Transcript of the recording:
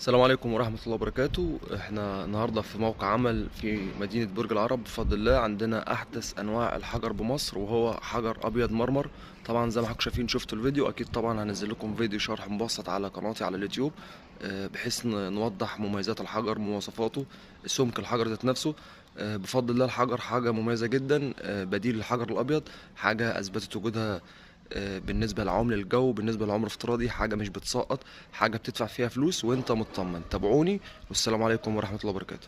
السلام عليكم ورحمة الله وبركاته. احنا النهاردة في موقع عمل في مدينة برج العرب. بفضل الله عندنا أحدث أنواع الحجر بمصر، وهو حجر أبيض مرمر. طبعا زي ما حضراتكم شايفين شفتوا الفيديو، أكيد طبعا هنزل لكم فيديو شرح مبسط على قناتي على اليوتيوب، بحيث نوضح مميزات الحجر، مواصفاته، سمك الحجر ذات نفسه. بفضل الله الحجر حاجة مميزة جدا، بديل للحجر الأبيض، حاجة أثبتت وجودها بالنسبة لعمل الجو، بالنسبة لعمر افتراضي، حاجة مش بتسقط، حاجة بتدفع فيها فلوس وانت مطمن. تابعوني، والسلام عليكم ورحمة الله وبركاته.